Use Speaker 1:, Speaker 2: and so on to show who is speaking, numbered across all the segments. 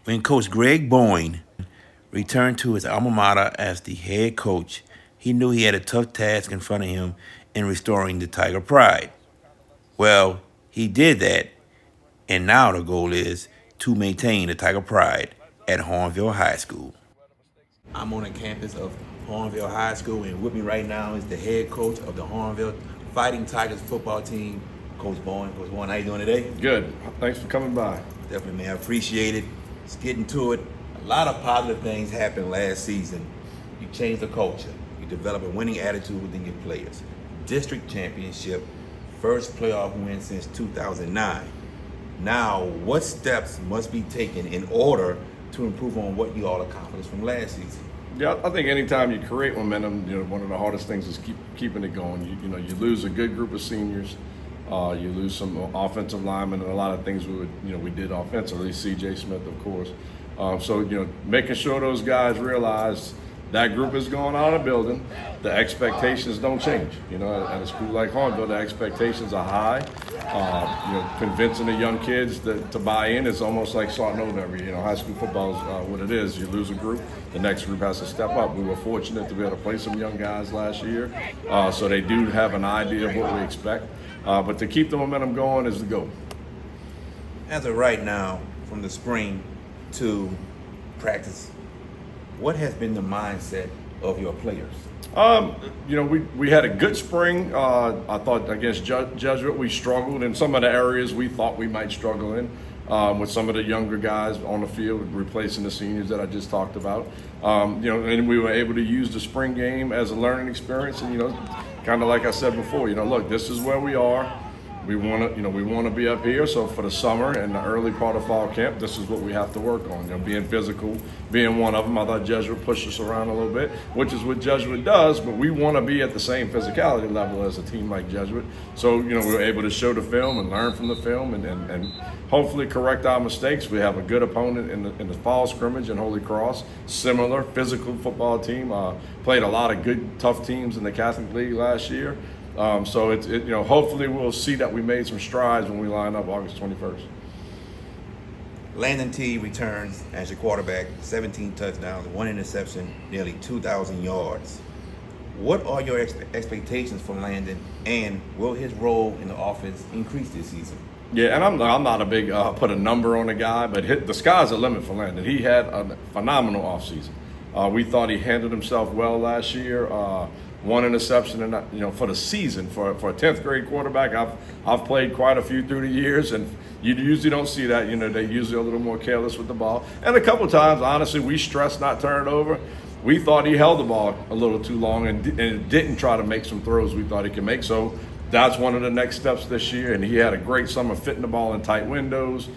Speaker 1: When Coach Greg Boyne returned to his alma mater as the head coach, he knew he had a tough task in front of him in restoring the Tiger pride. Well, he did that, and now the goal is to maintain the Tiger pride at Hahnville High School. I'm on the campus of Hahnville High School, and with me right now is the head coach of the Hahnville Fighting Tigers football team, Coach Bowen. Coach Bowen, how you doing today?
Speaker 2: Good. Thanks for coming by.
Speaker 1: Definitely, man. I appreciate it. Let's get into it. A lot of positive things happened last season. You changed the culture. You developed a winning attitude within your players. District championship, first playoff win since 2009. Now, what steps must be taken in order to improve on what you all accomplished from last season?
Speaker 2: Yeah, I think anytime you create momentum, one of the hardest things is keeping it going. You lose a good group of seniors, you lose some offensive linemen, and a lot of things we did offensively. C.J. Smith, of course. So making sure those guys realize that group is going out of the building. The expectations don't change. At a school like Hahnville, the expectations are high. Convincing the young kids to buy in is almost like starting over every. High school football is what it is. You lose a group, the next group has to step up. We were fortunate to be able to play some young guys last year, so they do have an idea of what we expect. But to keep the momentum going is the goal.
Speaker 1: As of right now, from the spring to practice, what has been the mindset of your players?
Speaker 2: We had a good spring. I thought against Jesuit we struggled in some of the areas we thought we might struggle in, with some of the younger guys on the field replacing the seniors that I just talked about. And we were able to use the spring game as a learning experience. And kind of like I said before, look, this is where we are. We want to be up here. So for the summer and the early part of fall camp, this is what we have to work on. Being physical, being one of them. I thought Jesuit pushed us around a little bit, which is what Jesuit does. But we want to be at the same physicality level as a team like Jesuit. So we were able to show the film and learn from the film, and hopefully correct our mistakes. We have a good opponent in the fall scrimmage in Holy Cross. Similar physical football team. Played a lot of good, tough teams in the Catholic League last year. So hopefully we'll see that we made some strides when we line up August 21st.
Speaker 1: Landon T returns as your quarterback, 17 touchdowns, 1 interception, nearly 2,000 yards. What are your expectations for Landon, and will his role in the offense increase this season?
Speaker 2: Yeah, and I'm not a big put a number on the guy, but the sky's the limit for Landon. He had a phenomenal offseason. We thought he handled himself well last year. 1 interception, and for the season for a 10th grade quarterback, I've played quite a few through the years, and you usually don't see that. They usually a little more careless with the ball, and a couple times, honestly, we stressed not turn it over. We thought he held the ball a little too long and didn't try to make some throws we thought he could make. So that's one of the next steps this year, and he had a great summer fitting the ball in tight windows.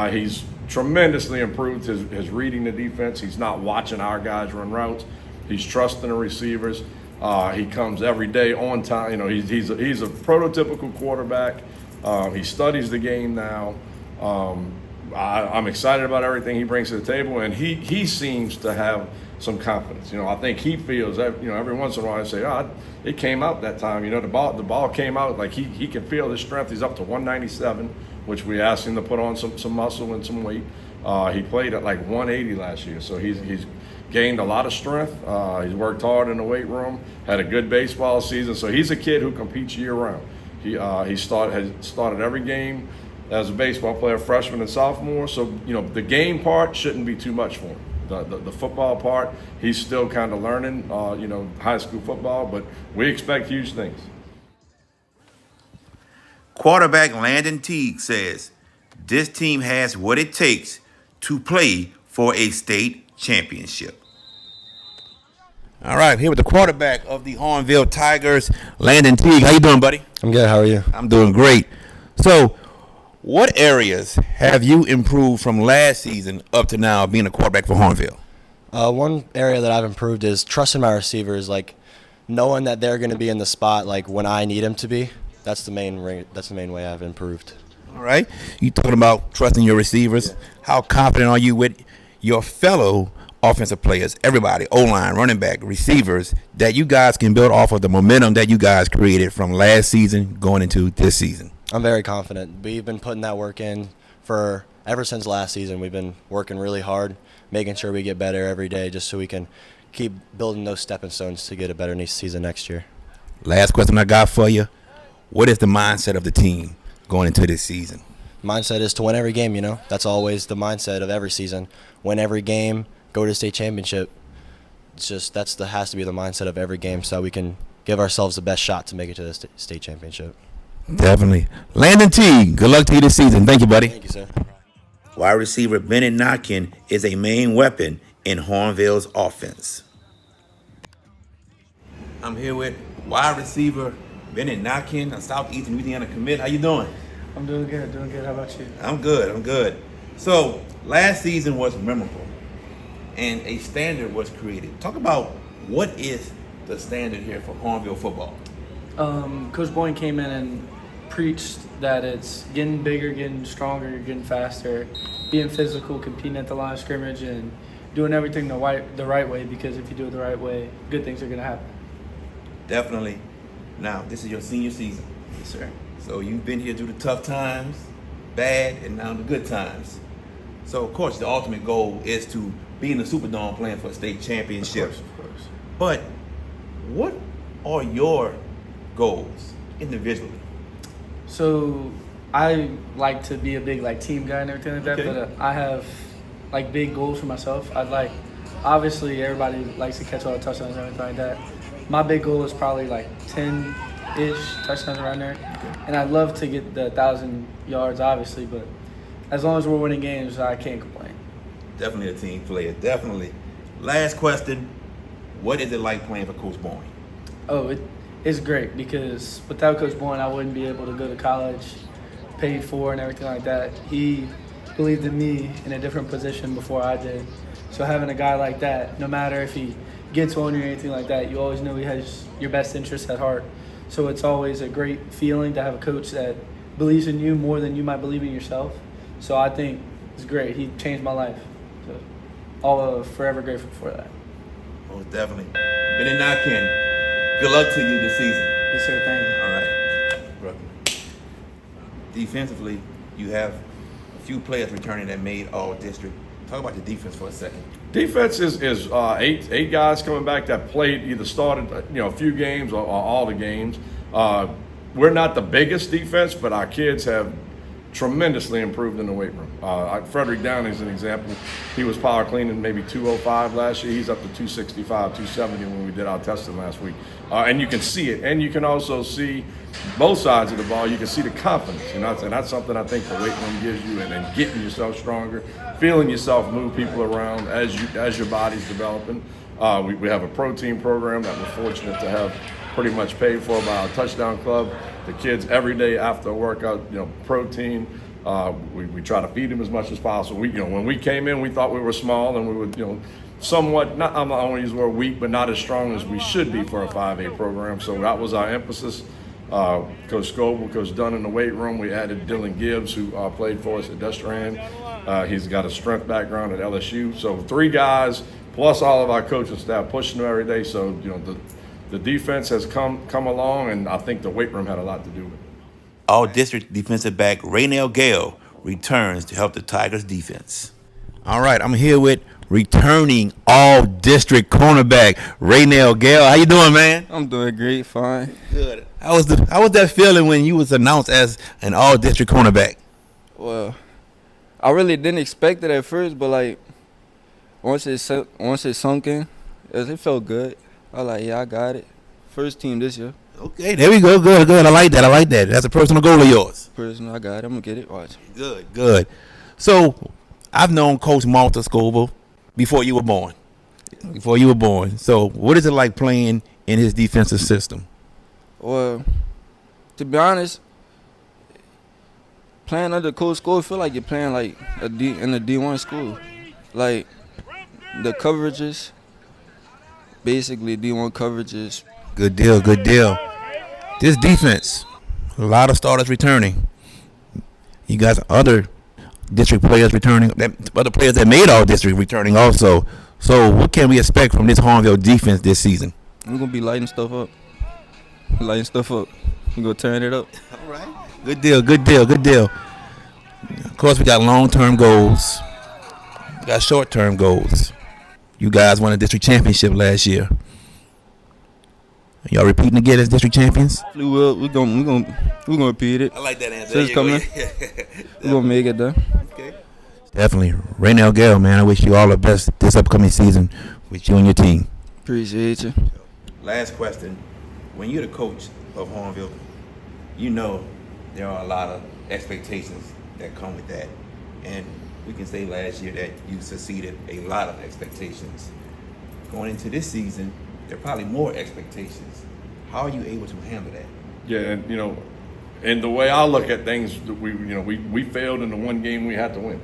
Speaker 2: He's tremendously improved his reading the defense. He's not watching our guys run routes. He's trusting the receivers. He comes every day on time. He's a prototypical quarterback. He studies the game now. I'm excited about everything he brings to the table, and he seems to have some confidence. I think he feels that, every once in a while I say, it came out that time. The ball came out like he can feel his strength. He's up to 197, which we asked him to put on some muscle and some weight. He played at like 180 last year, so he's gained a lot of strength. He's worked hard in the weight room, had a good baseball season. So he's a kid who competes year round. Has started every game as a baseball player, freshman and sophomore. So, the game part shouldn't be too much for him. The football part, he's still kind of learning, high school football, but we expect huge things.
Speaker 1: Quarterback Landon Teague says this team has what it takes to play for a state championship. All right, here with the quarterback of the Hahnville Tigers, Landon Teague. How you doing, buddy?
Speaker 3: I'm good. How are you?
Speaker 1: I'm doing great. So, what areas have you improved from last season up to now being a quarterback for Hahnville?
Speaker 3: One area that I've improved is trusting my receivers, like knowing that they're going to be in the spot like when I need them to be. That's the main way I've improved.
Speaker 1: All right. You talking about trusting your receivers. Yeah. How confident are you with your fellow offensive players, everybody, O-line, running back, receivers, that you guys can build off of the momentum that you guys created from last season going into this season?
Speaker 3: I'm very confident. We've been putting that work in for ever since last season, we've been working really hard, making sure we get better every day just so we can keep building those stepping stones to get a better season next year.
Speaker 1: Last question I got for you. What is the mindset of the team going into this season?
Speaker 3: Mindset is to win every game, you know. That's always the mindset of every season. Win every game, go to state championship. It's just has to be the mindset of every game so that we can give ourselves the best shot to make it to the state championship.
Speaker 1: Definitely. Landon T, good luck to you this season. Thank you, buddy.
Speaker 3: Thank you, sir.
Speaker 1: Wide receiver Bennett Knockin is a main weapon in Hahnville's offense. I'm here with wide receiver Bennett Knockin, a Southeastern Louisiana commit. How you doing?
Speaker 4: I'm doing good. How about you?
Speaker 1: I'm good. So, last season was memorable, and a standard was created. Talk about what is the standard here for Hahnville football.
Speaker 4: Coach Bowen came in and preached that it's getting bigger, getting stronger, getting faster, being physical, competing at the line of scrimmage, and doing everything the right way, because if you do it the right way, good things are going to happen.
Speaker 1: Definitely. Now, this is your senior season.
Speaker 4: Yes, sir.
Speaker 1: So you've been here through the tough times, bad, and now the good times. So, of course, the ultimate goal is to be in the Superdome playing for a state championship.
Speaker 4: Of course.
Speaker 1: But what are your goals individually?
Speaker 4: So I like to be a big team guy and everything like that,
Speaker 1: Okay.
Speaker 4: but I have big goals for myself. Obviously everybody likes to catch all the touchdowns and everything like that. My big goal is probably 10-ish touchdowns around there.
Speaker 1: Okay.
Speaker 4: And I'd love to get the 1,000 yards, obviously, but as long as we're winning games, I can't complain.
Speaker 1: Definitely a team player, definitely. Last question, what is it like playing for Coach Bowen?
Speaker 4: Oh, it's great, because without Coach Bowen, I wouldn't be able to go to college, paid for and everything like that. He believed in me in a different position before I did. So having a guy like that, no matter if he gets on you or anything like that, you always know he has your best interests at heart. So it's always a great feeling to have a coach that believes in you more than you might believe in yourself. So I think it's great. He changed my life. So I'll forever grateful for that.
Speaker 1: Oh, definitely. Bennett Knockin, good luck to you this season.
Speaker 4: Yes, sir. Thank you.
Speaker 1: All right. Defensively, you have a few players returning that made all district. Talk about the defense for a second.
Speaker 2: Defense is eight guys coming back that played, either started a few games or all the games. We're not the biggest defense, but our kids have tremendously improved in the weight room. Frederick Downey is an example. He was power cleaning maybe 205 last year. He's up to 265, 270 when we did our testing last week. And you can see it. And you can also see both sides of the ball. You can see the confidence. And that's something I think the weight room gives you, and getting yourself stronger, feeling yourself move people around as your body's developing. We have a protein program that we're fortunate to have pretty much paid for by our touchdown club. The kids every day after a workout, protein. We try to feed them as much as possible. When we came in, we thought we were small and we were, somewhat, not, I'm not going to use the word weak, but not as strong as we should be for a 5A program. So that was our emphasis. Coach Scoble, Coach Dunn in the weight room. We added Dylan Gibbs, who played for us at Destrehan. He's got a strength background at LSU. So 3 guys plus all of our coaching staff pushing them every day. So the defense has come along, and I think the weight room had a lot to do with it.
Speaker 1: All-district defensive back Raynell Gale returns to help the Tigers defense. All right, I'm here with returning all-district cornerback Raynell Gale. How you doing, man?
Speaker 5: I'm doing great, fine.
Speaker 1: Good. How was that feeling when you was announced as an all-district cornerback?
Speaker 5: Well, I really didn't expect it at first, but once it sunk in, it felt good. I I got it. First team this year.
Speaker 1: Okay, there we go. Good. I like that. That's a personal goal of yours.
Speaker 5: Personal, I got it. I'm gonna get it. Watch.
Speaker 1: Good. So, I've known Coach Malta Scoble before you were born. So, what is it like playing in his defensive system?
Speaker 5: Well, to be honest, playing under Coach School, feel like you're playing in a D1 school. The coverages, basically D1 coverages.
Speaker 1: Good deal. This defense, a lot of starters returning. You got other district players returning, other players that made all district returning also. So what can we expect from this Hahnville defense this season?
Speaker 5: We're going to be lighting stuff up. We're going to turn it up.
Speaker 1: All right. Good deal. course, we got long-term goals. We got short-term goals. You guys won a district championship last year. Y'all repeating again as district champions?
Speaker 5: We're gonna repeat it.
Speaker 1: I like that answer.
Speaker 5: So it's coming. We're gonna make it there.
Speaker 1: Okay. Definitely. Raynell Gale, man, I wish you all the best this upcoming season with you and your team.
Speaker 5: Appreciate you.
Speaker 1: Last question. When you're the coach of Hahnville, you know there are a lot of expectations that come with that. And we can say last year that you succeeded a lot of expectations. Going into this season, there are probably more expectations. How are you able to handle that?
Speaker 2: Yeah, and and the way I look at things, we failed in the one game we had to win.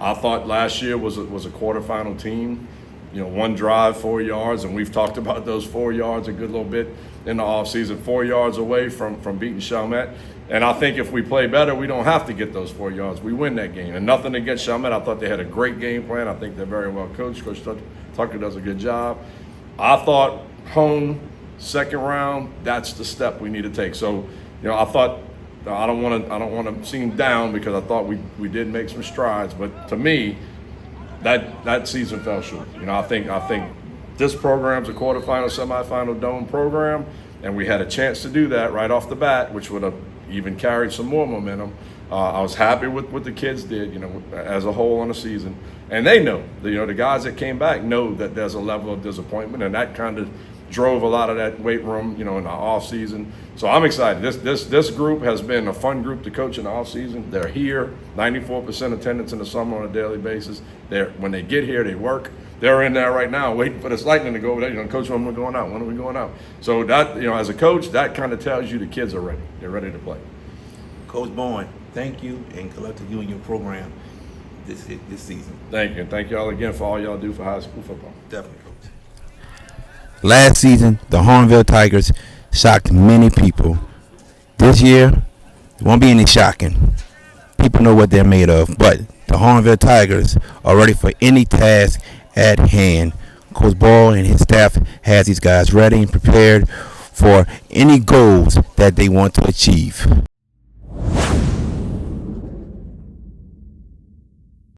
Speaker 2: I thought last year was a quarterfinal team. One drive, 4 yards, and we've talked about those 4 yards a good little bit in the offseason, 4 yards away from beating Chalmette. And I think if we play better, we don't have to get those 4 yards. We win that game. And nothing against Chalmette. I thought they had a great game plan. I think they're very well coached. Coach Tucker does a good job. I thought home, second round, that's the step we need to take. So, I thought I don't want to seem down because I thought we did make some strides. But to me, that season fell short. I think this program's a quarterfinal, semifinal dome program, and we had a chance to do that right off the bat, which would have even carried some more momentum. I was happy with what the kids did, as a whole on the season. And they know, the guys that came back know that there's a level of disappointment, and that kind of drove a lot of that weight room, in the off season. So I'm excited. This group has been a fun group to coach in the off season. They're here, 94% attendance in the summer on a daily basis. When they get here, they work. They're in there right now waiting for this lightning to go over there. Coach, when are we going out? When are we going out? So that, as a coach, that kind of tells you the kids are ready. They're ready to play.
Speaker 1: Coach Bowen, thank you, and good luck to you and your program this season.
Speaker 2: Thank you. And thank you all again for all y'all do for high school football.
Speaker 1: Definitely, Coach. Last season, the Hahnville Tigers shocked many people. This year, it won't be any shocking. People know what they're made of, but the Hahnville Tigers are ready for any task at hand. Coach Ball and his staff has these guys ready and prepared for any goals that they want to achieve.